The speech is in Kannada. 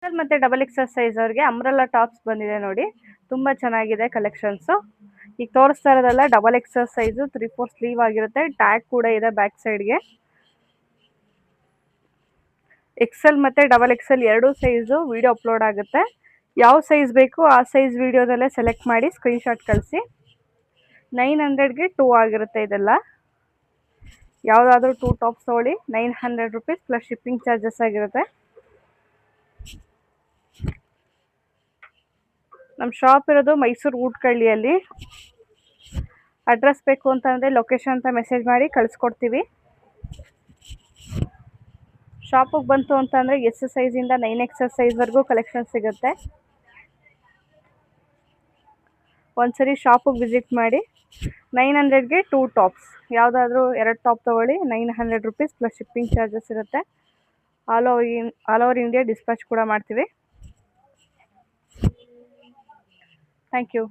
ಮತ್ತು ಡಬಲ್ ಎಕ್ಸೆಲ್ ಸೈಜ್ ಅವ್ರಿಗೆ ಅಂಬ್ರೆಲಾ ಟಾಪ್ಸ್ ಬಂದಿದೆ ನೋಡಿ. ತುಂಬ ಚೆನ್ನಾಗಿದೆ ಕಲೆಕ್ಷನ್ಸು. ಈಗ ತೋರಿಸ್ತಾ ಇರೋದೆಲ್ಲ ಡಬಲ್ ಎಕ್ಸೆಲ್ ಸೈಜು 3/4 ಸ್ಲೀವ್ ಆಗಿರುತ್ತೆ. ಟ್ಯಾಗ್ ಕೂಡ ಇದೆ ಬ್ಯಾಕ್ ಸೈಡ್ಗೆ. ಎಕ್ಸೆಲ್ ಮತ್ತು ಡಬಲ್ ಎಕ್ಸೆಲ್ ಎರಡೂ ಸೈಜು ವಿಡಿಯೋ ಅಪ್ಲೋಡ್ ಆಗುತ್ತೆ. ಯಾವ ಸೈಜ್ ಬೇಕು ಆ ಸೈಜ್ ವಿಡಿಯೋದಲ್ಲೇ ಸೆಲೆಕ್ಟ್ ಮಾಡಿ ಸ್ಕ್ರೀನ್ಶಾಟ್ ಕಳಿಸಿ. 900ಗೆ 2 ಆಗಿರುತ್ತೆ ಇದೆಲ್ಲ. ಯಾವುದಾದ್ರೂ 2 ಟಾಪ್ಸ್ ತೊಗೊಳ್ಳಿ, 900 ರುಪೀಸ್ ಪ್ಲಸ್ ಶಿಪ್ಪಿಂಗ್ ಚಾರ್ಜಸ್ ಆಗಿರುತ್ತೆ. ನಮ್ಮ ಶಾಪ್ ಇರೋದು ಮೈಸೂರು ಊಟ್ಕಳ್ಳಿಯಲ್ಲಿ. ಅಡ್ರೆಸ್ ಬೇಕು ಅಂತಂದರೆ ಲೊಕೇಶನ್ ಅಂತ ಮೆಸೇಜ್ ಮಾಡಿ ಕಳಿಸ್ಕೊಡ್ತೀವಿ. ಶಾಪಿಗೆ ಬಂತು ಅಂತಂದರೆ ಎಸ್ ಸೈಜಿಂದ 9XL ಸೈಜ್ವರೆಗೂ ಕಲೆಕ್ಷನ್ ಸಿಗುತ್ತೆ. ಒಂದ್ಸರಿ ಶಾಪಿಗೆ ವಿಸಿಟ್ ಮಾಡಿ. 900ಗೆ 2 ಟಾಪ್ಸ್, ಯಾವುದಾದ್ರೂ 2 ಟಾಪ್ ತೊಗೊಳ್ಳಿ, 900 ರುಪೀಸ್ ಪ್ಲಸ್ ಶಿಪ್ಪಿಂಗ್ ಚಾರ್ಜಸ್ ಇರುತ್ತೆ. ಆಲ್ ಓವರ್ ಇಂಡಿಯಾ ಡಿಸ್ಪ್ಯಾಚ್ ಕೂಡ ಮಾಡ್ತೀವಿ. Thank you.